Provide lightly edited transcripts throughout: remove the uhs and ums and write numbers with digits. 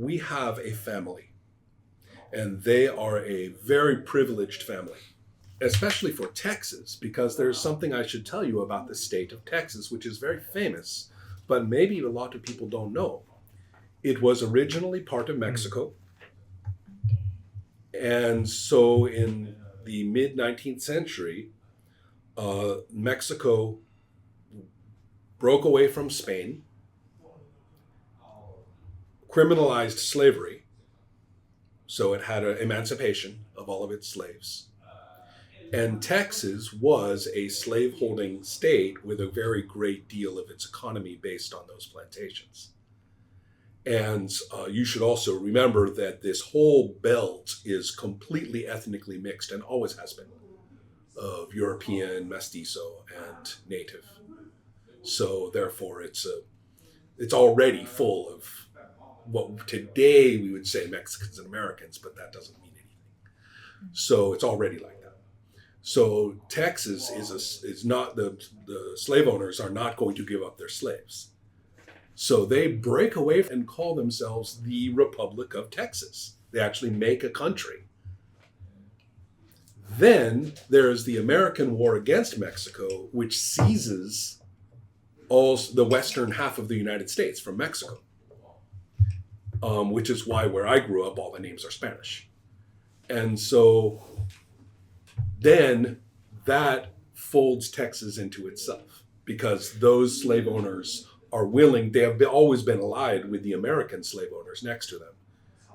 we have a family, and they are a very privileged family, especially for Texas, because there's something I should tell you about the state of Texas, which is very famous, but maybe a lot of people don't know. It was originally part of Mexico, and so in the mid 19th century, Mexico broke away from Spain, criminalized slavery, so it had an emancipation of all of its slaves. And Texas was a slaveholding state with a very great deal of its economy based on those plantations. And you should also remember that this whole belt is completely ethnically mixed and always has been, of European, mestizo, and native. So therefore it's already full of what today we would say Mexicans and Americans, but that doesn't mean anything. So it's already like that. So Texas is not, the slave owners are not going to give up their slaves. So they break away and call themselves the Republic of Texas. They actually make a country. Then there's the American War against Mexico, which seizes all the western half of the United States from Mexico, which is why where I grew up, all the names are Spanish. And so then that folds Texas into itself, because those slave owners are willing, they have always been allied with the American slave owners next to them.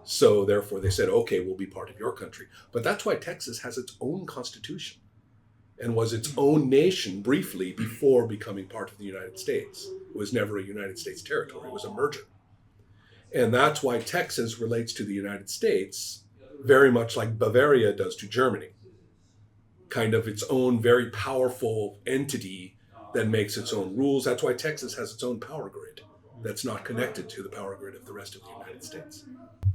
So therefore they said, okay, we'll be part of your country. But that's why Texas has its own constitution and was its own nation briefly before becoming part of the United States. It was never a United States territory, it was a merger. And that's why Texas relates to the United States very much like Bavaria does to Germany. Kind of its own very powerful entity that makes its own rules. That's why Texas has its own power grid that's not connected to the power grid of the rest of the United States.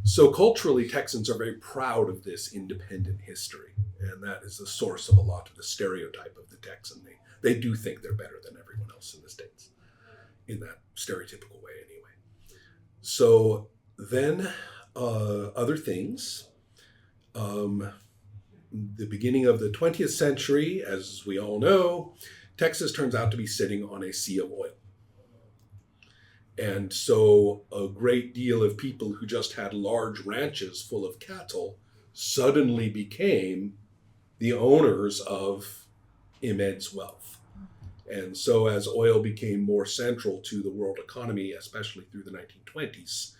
So culturally, Texans are very proud of this independent history, and that is the source of a lot of the stereotype of the Texan. They do think they're better than everyone else in the States, in that stereotypical way anyway. So then other things. The beginning of the 20th century, as we all know, Texas turns out to be sitting on a sea of oil. And so a great deal of people who just had large ranches full of cattle suddenly became the owners of immense wealth. And so as oil became more central to the world economy, especially through the 1920s,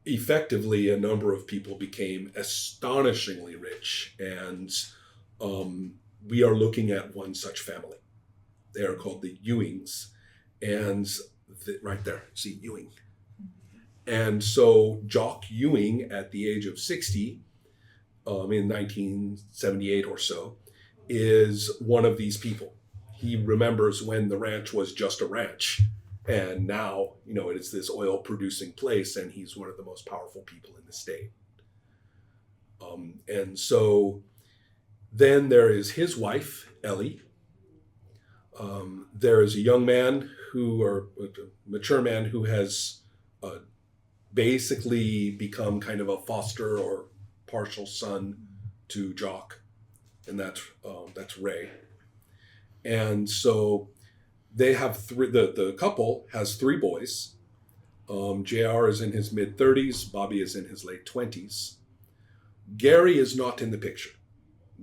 effectively a number of people became astonishingly rich. And we are looking at one such family. They are called the Ewings, and right there, see Ewing. And so Jock Ewing, at the age of 60, in 1978 or so, is one of these people. He remembers when the ranch was just a ranch, and now, it is this oil-producing place, and he's one of the most powerful people in the state. And so then there is his wife, Ellie. There is a young man a mature man who has basically become kind of a foster or partial son to Jock, and that's Ray. And so they have the couple has 3 boys. JR is in his mid-30s, Bobby is in his late 20s. Gary is not in the picture.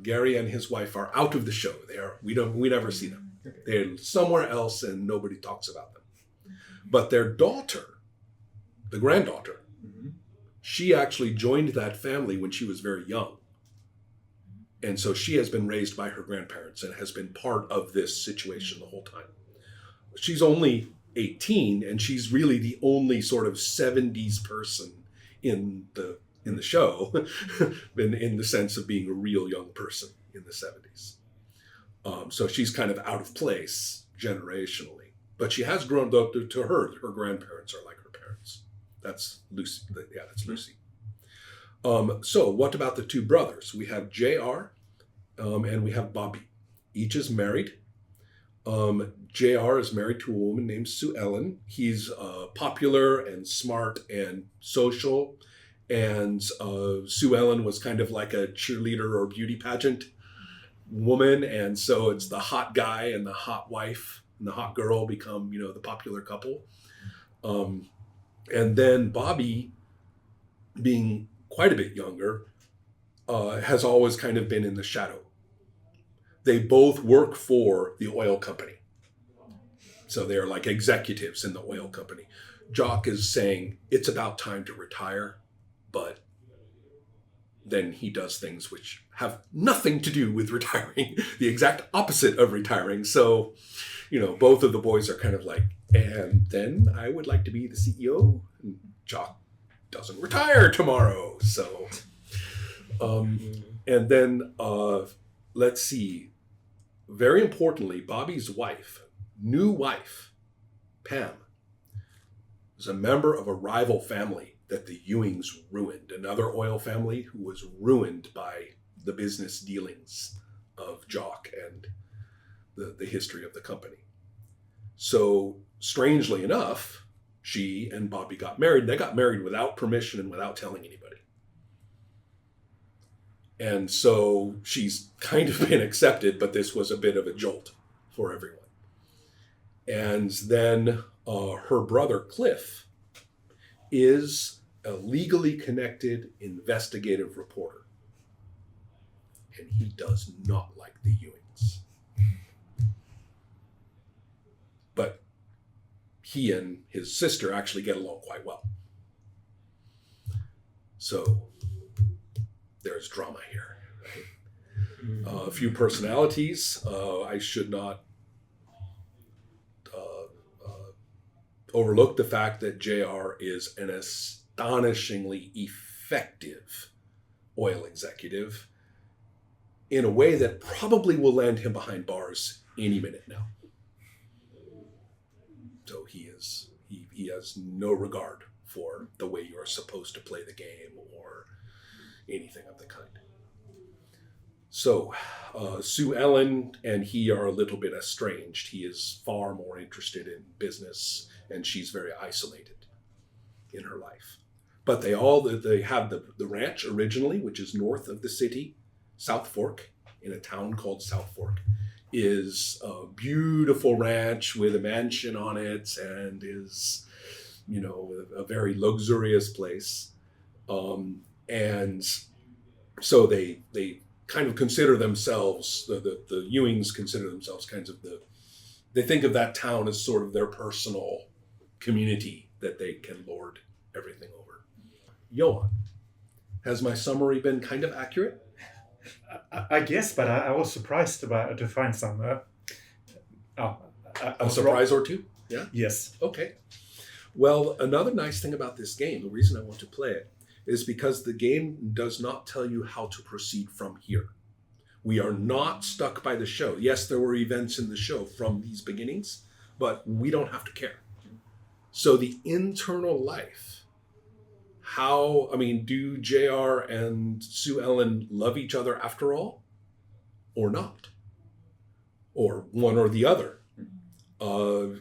Gary and his wife are out of the show. We never see them. They're somewhere else and nobody talks about them. But their daughter, the granddaughter, she actually joined that family when she was very young. And so she has been raised by her grandparents and has been part of this situation the whole time. She's only 18, and she's really the only sort of 70s person in the show, in the sense of being a real young person in the 70s. So she's kind of out of place generationally, but she has grown up to her grandparents are like her parents. That's Lucy. Yeah, that's Lucy. So what about the 2 brothers? We have JR and we have Bobby. Each is married. JR is married to a woman named Sue Ellen. He's popular and smart and social. And Sue Ellen was kind of like a cheerleader or beauty pageant woman. And so it's the hot guy and the hot wife and the hot girl become, the popular couple. And then Bobby, being quite a bit younger, has always kind of been in the shadow. They both work for the oil company. So they're like executives in the oil company. Jock is saying it's about time to retire, but then he does things which have nothing to do with retiring, the exact opposite of retiring. So, both of the boys are kind of like, and then I would like to be the CEO. And Jock doesn't retire tomorrow. So, and then let's see. Very importantly, Bobby's new wife, Pam, was a member of a rival family that the Ewings ruined, another oil family who was ruined by the business dealings of Jock and the history of the company. So, strangely enough, she and Bobby got married. They got married without permission and without telling anybody. And so she's kind of been accepted, but this was a bit of a jolt for everyone. And then her brother, Cliff, is a legally connected investigative reporter. And he does not like the Ewings. But he and his sister actually get along quite well. So there's drama here. Right? A few personalities. I should not overlook the fact that JR is an astonishingly effective oil executive in a way that probably will land him behind bars any minute now. So he has no regard for the way you are supposed to play the game or anything of the kind. So Sue Ellen and he are a little bit estranged. He is far more interested in business, and she's very isolated in her life. But they have the ranch originally, which is north of the city. South Fork, in a town called South Fork, is a beautiful ranch with a mansion on it and is, a very luxurious place. And so they kind of consider themselves, the Ewings consider themselves they think of that town as sort of their personal community that they can lord everything over. Johan, has my summary been kind of accurate? I guess, but I was surprised to find some. A surprise or two? Yeah? Yes. Okay. Well, another nice thing about this game, the reason I want to play it, is because the game does not tell you how to proceed from here. We are not stuck by the show. Yes, there were events in the show from these beginnings, but we don't have to care. So the internal life, do JR and Sue Ellen love each other after all? Or not? Or one or the other?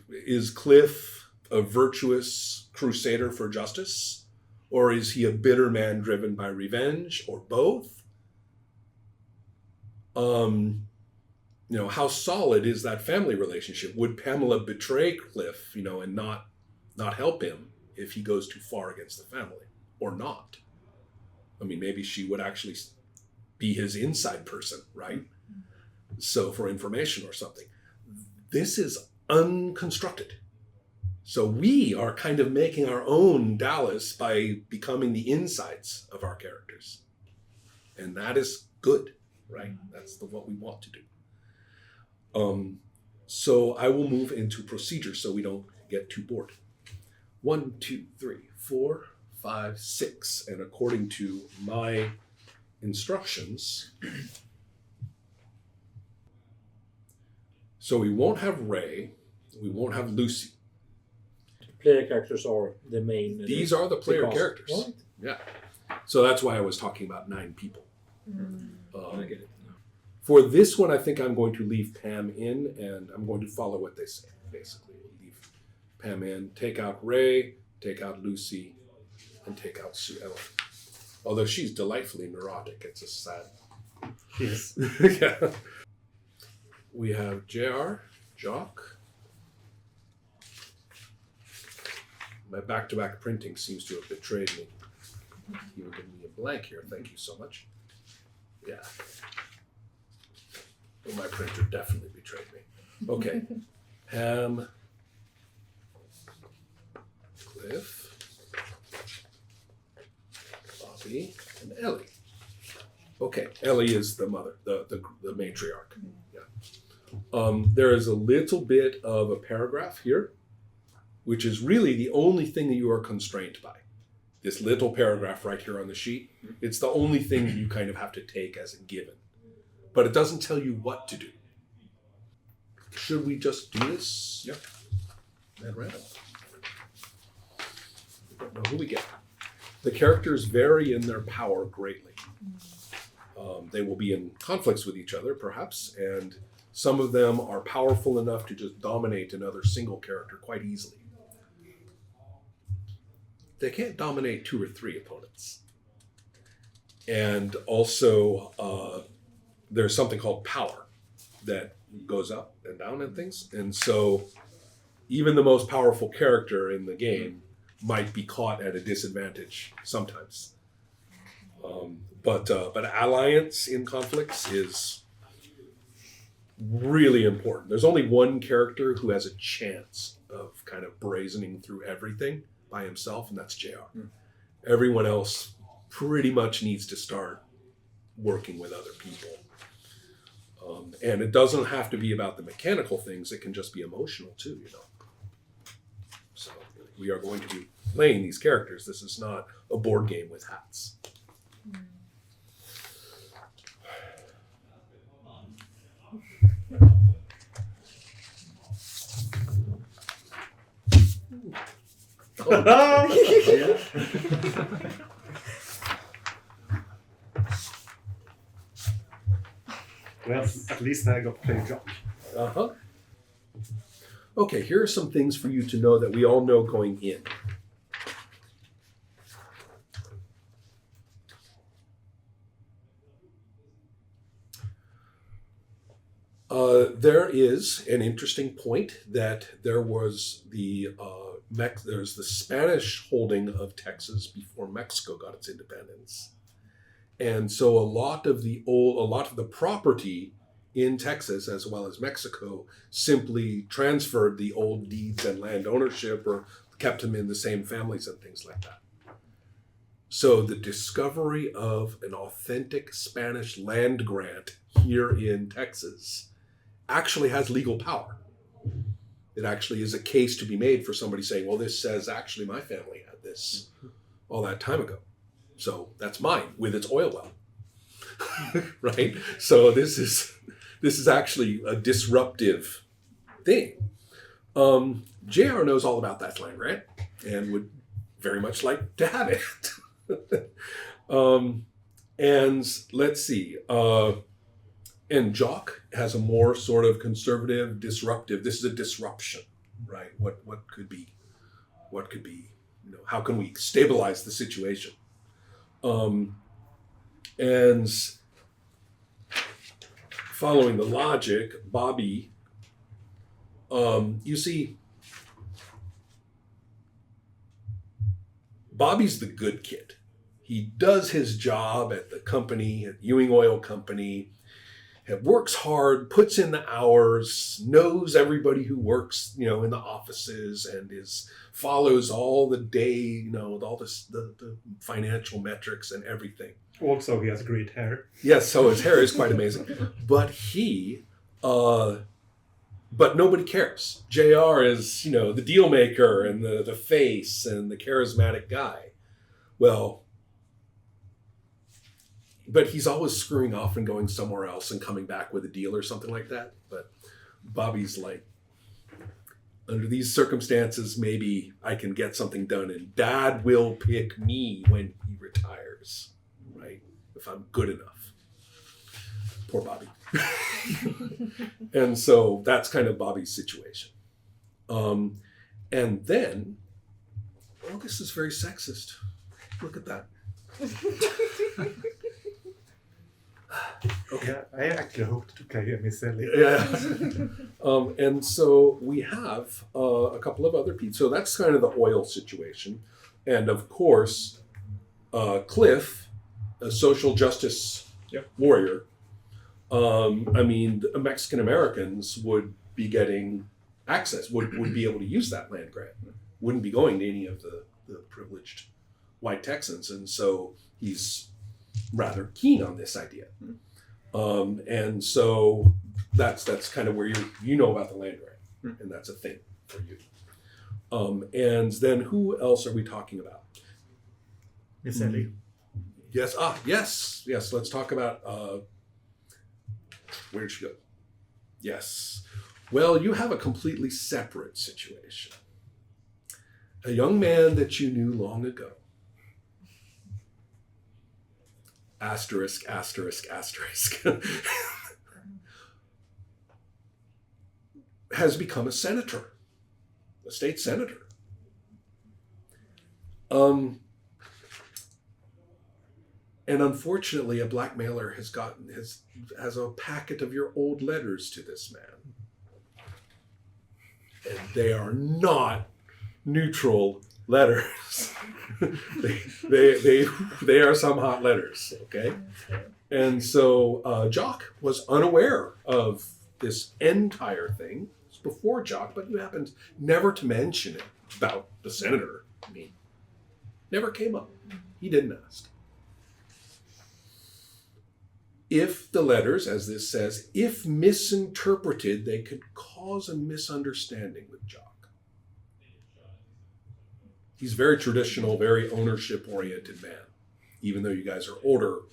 Is Cliff a virtuous crusader for justice? Or is he a bitter man driven by revenge? Or both? How solid is that family relationship? Would Pamela betray Cliff, and not help him if he goes too far against the family? Or not? Maybe she would actually be his inside person, right? So for information or something. This is unconstructed. So we are kind of making our own Dallas by becoming the insides of our characters. And that is good, right? That's what we want to do. So I will move into procedure so we don't get too bored. 1, 2, 3, 4, 5, 6. And according to my instructions, so we won't have Ray, we won't have Lucy. Player characters are the main. These are the player characters. Right. Yeah. So that's why I was talking about 9 people. I get it. For this one, I think I'm going to leave Pam in, and I'm going to follow what they say. Basically, we'll leave Pam in, take out Ray, take out Lucy, and take out Sue Ellen. Although she's delightfully neurotic, it's a sad. Yes. Yeah. We have JR, Jock. My back-to-back printing seems to have betrayed me. You've given me a blank here. Thank you so much. Yeah. Well, my printer definitely betrayed me. Okay. Pam, Cliff, Bobby, and Ellie. Okay, Ellie is the mother, the matriarch. Yeah. There is a little bit of a paragraph here, which is really the only thing that you are constrained by. This little paragraph right here on the sheet, it's the only thing that you kind of have to take as a given. But it doesn't tell you what to do. Should we just do this? Yeah. At random. We don't know who we get. The characters vary in their power greatly. They will be in conflicts with each other, perhaps, and some of them are powerful enough to just dominate another single character quite easily. They can't dominate 2 or 3 opponents. And also, there's something called power that goes up and down and things. And so even the most powerful character in the game might be caught at a disadvantage sometimes. But alliance in conflicts is really important. There's only one character who has a chance of kind of brazening through everything by himself, and that's JR. Everyone else pretty much needs to start working with other people. And it doesn't have to be about the mechanical things. It can just be emotional too, you know. So we are going to be playing these characters. This is not a board game with hats. Yeah. Well, at least I got to play Jock. Uh-huh. Okay, here are some things for you to know that we all know going in. There is an interesting point that there was there's the Spanish holding of Texas before Mexico got its independence. And so a lot of the property in Texas as well as Mexico simply transferred the old deeds and land ownership or kept them in the same families and things like that. So the discovery of an authentic Spanish land grant here in Texas actually has legal power. It actually is a case to be made for somebody saying, well, this says actually my family had this all that time ago. So that's mine with its oil well. Right? So this is actually a disruptive thing. JR knows all about that land grant and would very much like to have it. And let's see. And Jock has a more sort of conservative, disruptive. This is a disruption, right? What could be, you know, how can we stabilize the situation? And following the logic, Bobby, you see, Bobby's the good kid. He does his job at the company, at Ewing Oil Company. It works hard, puts in the hours, knows everybody who works, you know, in the offices, and follows all the day, you know, all the financial metrics and everything. Also, he has great hair. Yes, so his hair is quite amazing. But but nobody cares. JR is, you know, the deal maker and the face and the charismatic guy. Well, but he's always screwing off and going somewhere else and coming back with a deal or something like that. But Bobby's like, under these circumstances, maybe I can get something done and Dad will pick me when he retires, right? If I'm good enough. Poor Bobby. And so that's kind of Bobby's situation. And then, well, this is very sexist. Look at that. Okay. Yeah, I actually hoped to play Miss Ellie. Yeah. And so we have a couple of other people. So that's kind of the oil situation. And of course, Cliff, a social justice warrior. I mean, Mexican Americans would be getting access, would be able to use that land grant. Wouldn't be going to any of the privileged white Texans. And so he's rather keen on this idea. And so that's kind of where you know about the land grant, and that's a thing for you. And then who else are we talking about? Miss Ellie. Yes. Yes. Let's talk about where'd she go? Yes. Well, you have a completely separate situation. A young man that you knew long ago. Asterisk, asterisk, asterisk. Has become a senator, a state senator. And unfortunately, a blackmailer has a packet of your old letters to this man. And they are not neutral letters. they are some hot letters, okay? And so Jock was unaware of this entire thing. It's before Jock, but you happened never to mention it about the senator. I mean, never came up. He didn't ask. If the letters, as this says, if misinterpreted, they could cause a misunderstanding with Jock. He's very traditional, very ownership-oriented man. Even though you guys are older,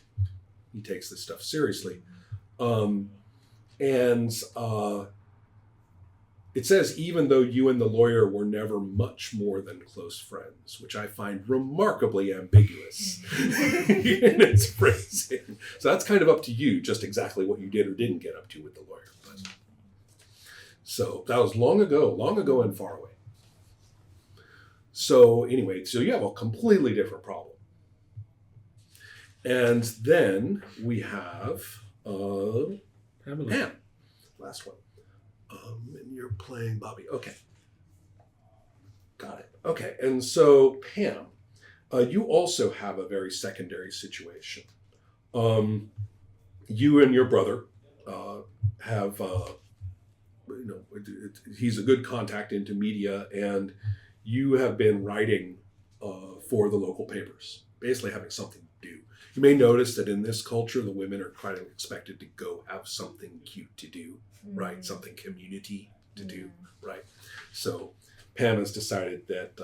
he takes this stuff seriously. It says, even though you and the lawyer were never much more than close friends, which I find remarkably ambiguous in its phrasing. So that's kind of up to you, just exactly what you did or didn't get up to with the lawyer. But, so that was long ago and far away. So anyway, so you have a completely different problem. And then we have Pam, last one. And you're playing Bobby. Okay. Got it. Okay. And so, Pam, you also have a very secondary situation. You and your brother have, he's a good contact into media, and you have been writing for the local papers, basically having something to do. You may notice that in this culture, the women are kind of expected to go have something cute to do, right? Something community to do, right? So Pam has decided that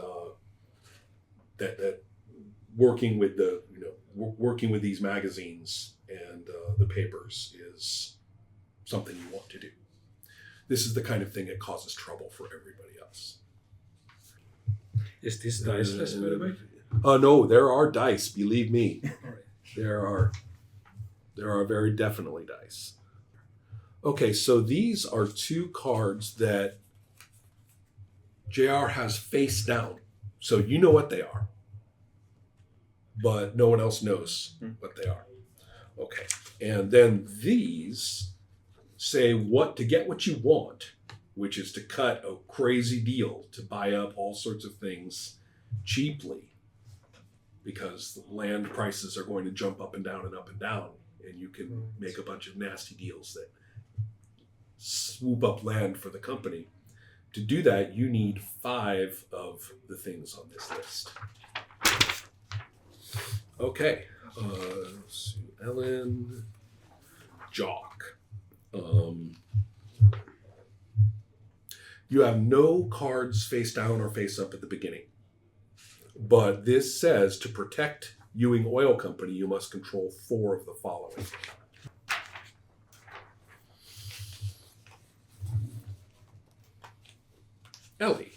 that working with working with these magazines and the papers is something you want to do. This is the kind of thing that causes trouble for everybody else. Is this diceless, by the way? No, there are dice. Believe me, there are very definitely dice. Okay, so these are two cards that JR has face down. So you know what they are, but no one else knows what they are. Okay, and then these say what to get what you want, which is to cut a crazy deal to buy up all sorts of things cheaply, because the land prices are going to jump up and down and up and down, and you can make a bunch of nasty deals that swoop up land for the company. To do that, you need 5 of the things on this list. Okay, Sue Ellen, Jock. You have no cards face down or face up at the beginning. But this says to protect Ewing Oil Company, you must control 4 of the following. Ellie.